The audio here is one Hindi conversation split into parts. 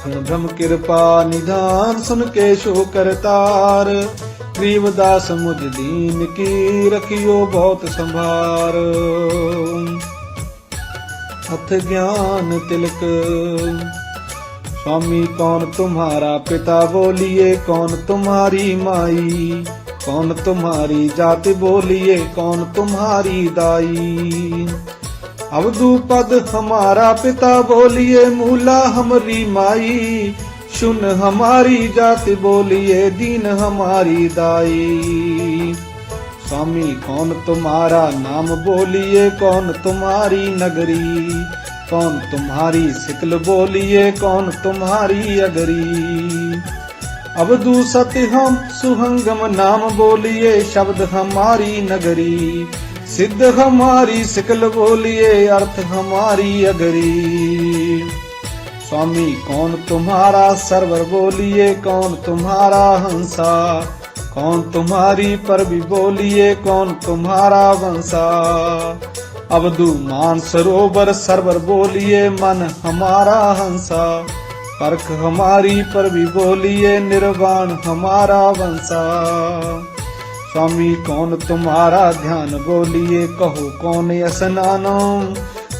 ब्रह्म कृपा निधान सुन के शो करतार। गरीबदास मुझ दीन की रखियो बहुत संभार। हथ ज्ञान तिलक स्वामी कौन तुम्हारा पिता बोलिए कौन तुम्हारी माई। कौन तुम्हारी जाति बोलिए कौन तुम्हारी दाई। अवधू पद हमारा पिता बोलिए मूला हमारी माई। शुन हमारी जाति बोलिए दीन हमारी दाई। स्वामी कौन तुम्हारा नाम बोलिए कौन तुम्हारी नगरी। कौन तुम्हारी सिकल बोलिए कौन तुम्हारी अगरी। अवधू सत्य हम सुहंगम नाम बोलिए शब्द हमारी नगरी। सिद्ध हमारी सिकल बोलिए अर्थ हमारी अगरी। स्वामी कौन तुम्हारा सरवर बोलिए कौन तुम्हारा हंसा। कौन तुम्हारी परवी बोलिए कौन तुम्हारा वंशा। अवधू मान सरोवर सरवर बोलिए मन हमारा हंसा। परख हमारी परवी बोलिए निर्वाण हमारा वंशा। स्वामी कौन तुम्हारा ध्यान बोलिए कहो कौन स्नानो।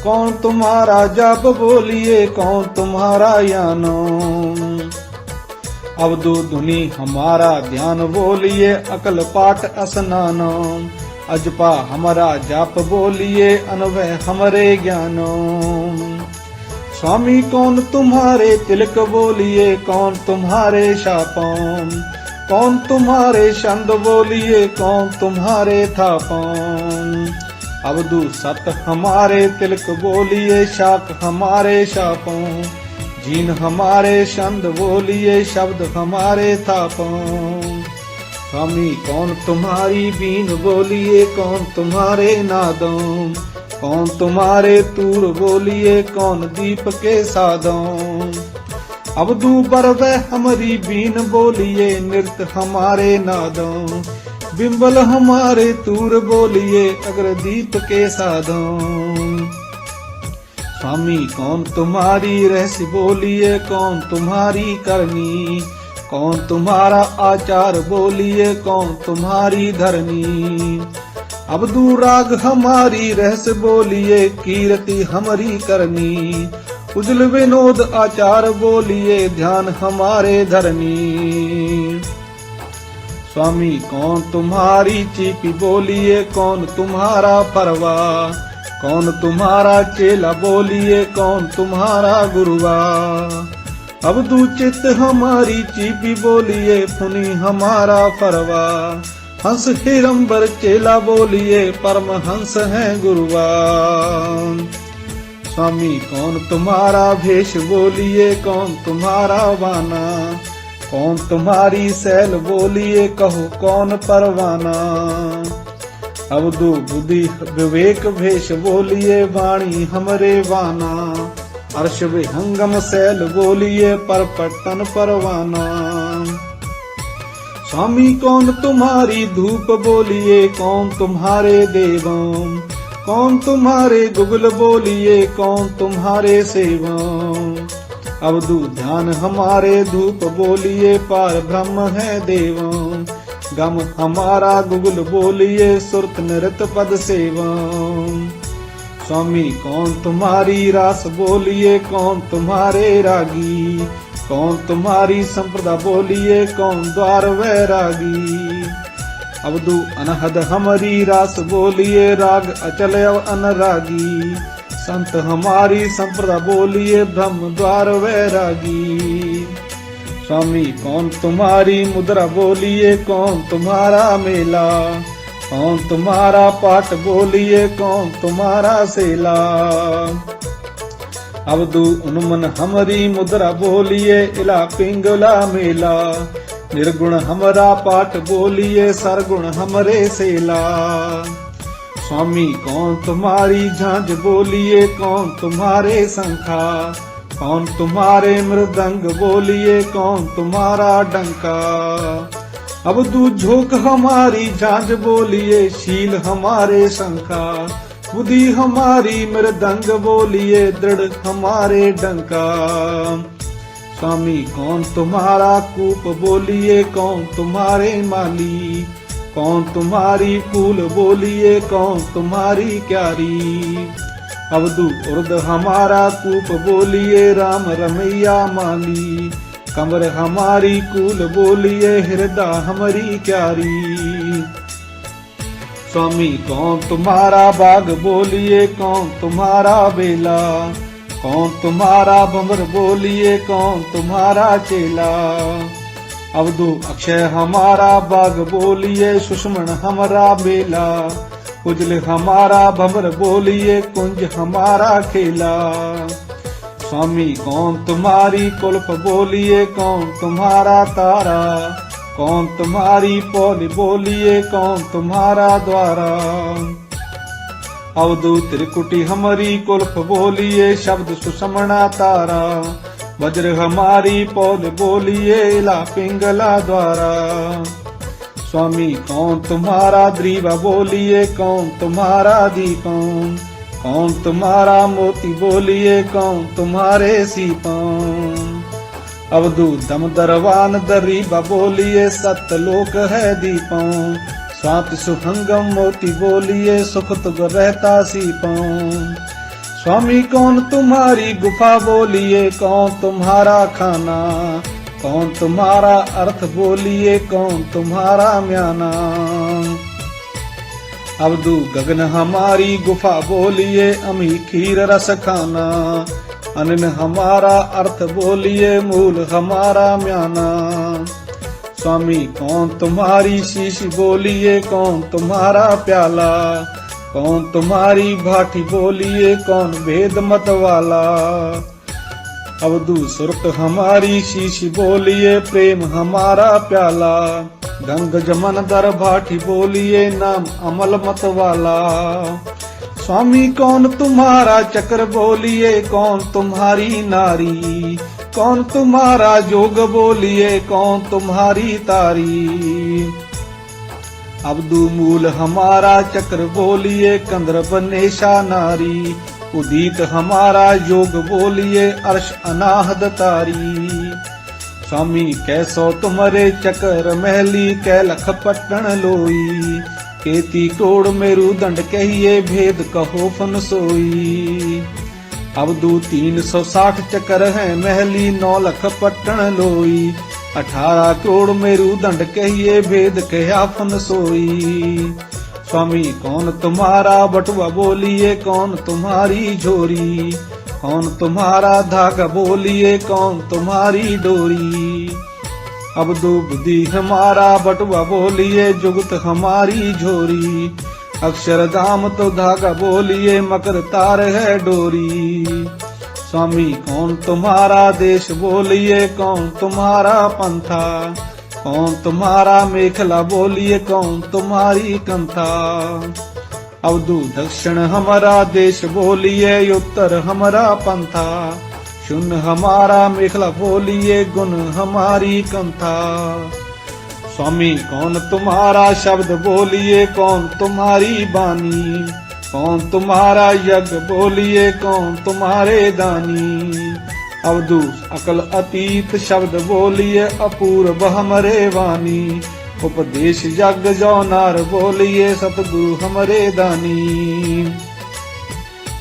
कौन तुम्हारा जाप बोलिए कौन तुम्हारा यानो। अवधू धुनी हमारा ध्यान बोलिए अकल पाठ स्नानो। अजपा हमारा जाप बोलिए अनवय हमरे ज्ञानो। स्वामी कौन तुम्हारे तिलक बोलिए कौन तुम्हारे शापों। कौन तुम्हारे छंद बोलिए कौन तुम्हारे थापों। अवधू सत हमारे तिलक बोलिए शाक हमारे शापों। जीन हमारे छंद बोलिए शब्द हमारे थापों। स्वामी कौन तुम्हारी बीन बोलिए कौन तुम्हारे नादों। कौन तुम्हारे तूर बोलिए कौन दीप के सादों। अवधू बरवे हमारी बीन बोलिए नृत्य हमारे नादों। बिंबल हमारे तूर बोलिए अग्र दीप के साधों। स्वामी कौन तुम्हारी रहस्य बोलिए कौन तुम्हारी करनी। कौन तुम्हारा आचार बोलिए कौन तुम्हारी धरनी। अवधू राग हमारी रहस्य बोलिए कीर्ति हमारी करनी। उजल विनोद आचार बोलिए ध्यान हमारे धरनी। स्वामी कौन तुम्हारी चीपी बोलिए कौन तुम्हारा परवा। कौन तुम्हारा चेला बोलिए कौन तुम्हारा गुरुआ। अवधू चित्त हमारी चीपी बोलिए फुनी हमारा परवा। हंस हिरंबर चेला बोलिए परम हंस है गुरुआ। स्वामी कौन तुम्हारा भेष बोलिए कौन तुम्हारा वाना। कौन तुम्हारी सैल बोलिए कहो कौन परवाना। अवधू बुद्धि विवेक भेष बोलिए वाणी हमरे वाना। अर्श विहंगम सैल बोलिए परपटन परवाना। स्वामी कौन तुम्हारी धूप बोलिए कौन तुम्हारे देवों। कौन तुम्हारे गुगल बोलिए कौन तुम्हारे सेवों। अवधू ध्यान हमारे धूप बोलिए पार ब्रह्म है देवों। गम हमारा गुगल बोलिए सुरत नृत पद सेवों। स्वामी कौन तुम्हारी रास बोलिए कौन तुम्हारे रागी। कौन तुम्हारी संप्रदा बोलिए कौन द्वार वैरागी। अवधू अनहद हमारी रास बोलिए राग अचल अनरागी। संत हमारी संप्रदा बोलिए ब्रह्म द्वार वैरागी। स्वामी कौन तुम्हारी मुद्रा बोलिए कौन तुम्हारा मेला। कौन तुम्हारा पाठ बोलिए कौन तुम्हारा सेला। अवधू उन्मन हमारी मुद्रा बोलिए इला पिंगला मेला। निर्गुण हमारा पाठ बोलिए सरगुण हमरे सेला। स्वामी कौन तुम्हारी झांझ बोलिए कौन तुम्हारे शंखा। कौन तुम्हारे मृदंग बोलिए कौन तुम्हारा डंका। अवधू झोंक हमारी झांझ बोलिए शील हमारे शंखा। बुद्धि हमारी मृदंग बोलिए दृढ़ हमारे डंका। स्वामी कौन तुम्हारा कूप बोलिए, कौन तुम्हारे माली, कौन तुम्हारी फूल बोलिए, कौन तुम्हारी क्यारी। अवधू उर्द हमारा कूप बोलिए, राम रमैया माली, कमर हमारी कूल बोलिए, हृदय हमारी क्यारी। स्वामी कौन तुम्हारा बाग बोलिए, कौन तुम्हारा बेला, कौन तुम्हारा भंवर बोलिए, कौन तुम्हारा चेला। अवधू अक्षय हमारा बाग बोलिए, सुषमण हमारा बेला, उजल हमारा भंवर बोलिए, कुंज हमारा खेला। स्वामी कौन तुम्हारी कुल्फ बोलिए, कौन तुम्हारा तारा, कौन तुम्हारी पौली बोलिए, कौन तुम्हारा द्वारा। अवधू त्रिकुटी हमारी कुल्फ बोलिए, शब्द सुषमणा तारा, वज्र हमारी पौल बोलिए, इला पिंगला द्वारा। स्वामी कौन तुम्हारा द्रीवा बोलिए, कौन तुम्हारा दीपम, कौन तुम्हारा मोती बोलिए, कौन तुम्हारे सीपम। अवधू दम दरवान दरीबा बोलिए, सतलोक है दीपम, सात सुहंगम मोती बोलिए, सुख तुग रहता सीपम। स्वामी कौन तुम्हारी गुफा बोलिए, कौन तुम्हारा खाना, कौन तुम्हारा अर्थ बोलिए, कौन तुम्हारा म्याना। अवधू गगन हमारी गुफा बोलिए, अमी खीर रस खाना, अनन हमारा अर्थ बोलिए, मूल हमारा म्याना। स्वामी कौन तुम्हारी शीश बोलिए, कौन तुम्हारा प्याला, कौन तुम्हारी भाटी बोलिए, कौन भेद मत वाला। अवधू सुरत हमारी शीश बोलिए, प्रेम हमारा प्याला, गंग जमन दर भाटी बोलिए, नाम अमल मत वाला। स्वामी कौन तुम्हारा चक्र बोलिए, कौन तुम्हारी नारी, कौन तुम्हारा जोग बोलिए, कौन तुम्हारी तारी। अवधू मूल हमारा चक्र बोलिए, कंदर्प नेशा नारी, उदित हमारा योग बोलिए, अर्श अनाहद तारी। स्वामी कैसो तुम्हारे चक्र महली, कैलख पट्टन लोई, केती कोड़ मेरु दंड कहिए, भेद कहो फन सोई। अवधू 360 चक्र है महली, 9 लख पट्टन लोई, 18 करोड़ मेरु दंड कहिए, भेद कहा फन सोई। स्वामी कौन तुम्हारा बटुआ बोलिए, कौन तुम्हारी झोरी, कौन तुम्हारा धागा बोलिए, कौन तुम्हारी डोरी। अवधू बुद्धि हमारा बटुआ बोलिए, जुगत हमारी झोरी, अक्षरधाम तो धागा बोलिए, मकर तार है डोरी। स्वामी कौन तुम्हारा देश बोलिए, कौन तुम्हारा पंथा, कौन तुम्हारा मेखला बोलिए, कौन तुम्हारी कंथा। अवधू दक्षिण हमारा देश बोलिए, उत्तर हमारा पंथा, शून्य हमारा मेखला बोलिए, गुण हमारी कंथा। स्वामी कौन तुम्हारा शब्द बोलिए, कौन तुम्हारी बानी, कौन तुम्हारा यज्ञ बोलिए, कौन तुम्हारे दानी। अवधू अकल अतीत शब्द बोलिए, अपूर्व हमरे वाणी, उपदेश यज्ञ जो नार बोलिए, सतगुरु हमरे दानी।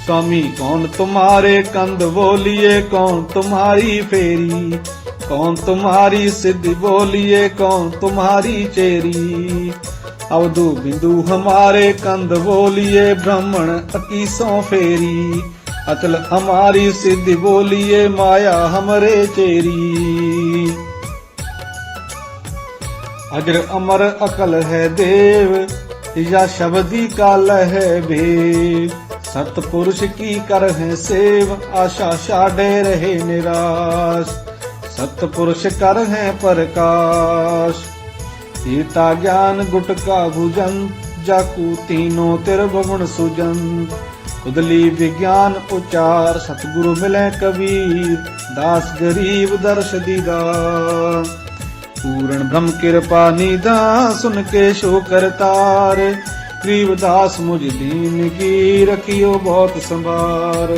स्वामी कौन तुम्हारे कंद बोलिए, कौन तुम्हारी फेरी, कौन तुम्हारी सिद्धि बोलिए, कौन तुम्हारी चेरी। अवधू बिंदु हमारे कंद बोलिए, ब्राह्मण 21 फेरी, अचल हमारी सिद्धि बोलिए, माया हमरे चेरी। अजर अमर अकल है देव, या शब्दी का लह भेद, सतपुरुष की कर है सेव, आशा छाड़े रहे निराश, सतपुरुष कर है प्रकाश। सीता ज्ञान गुटका भुजन, जाकू तीनों तिरभुवन सुजन, उदली विज्ञान उचार, सतगुरु मिले कबीर, दास गरीब दर्श दीदार। पूर्ण ब्रह्म कृपा निधान, सुन के शो करतार, गरीब दास मुझ दीन की, रखियो बहुत संभार।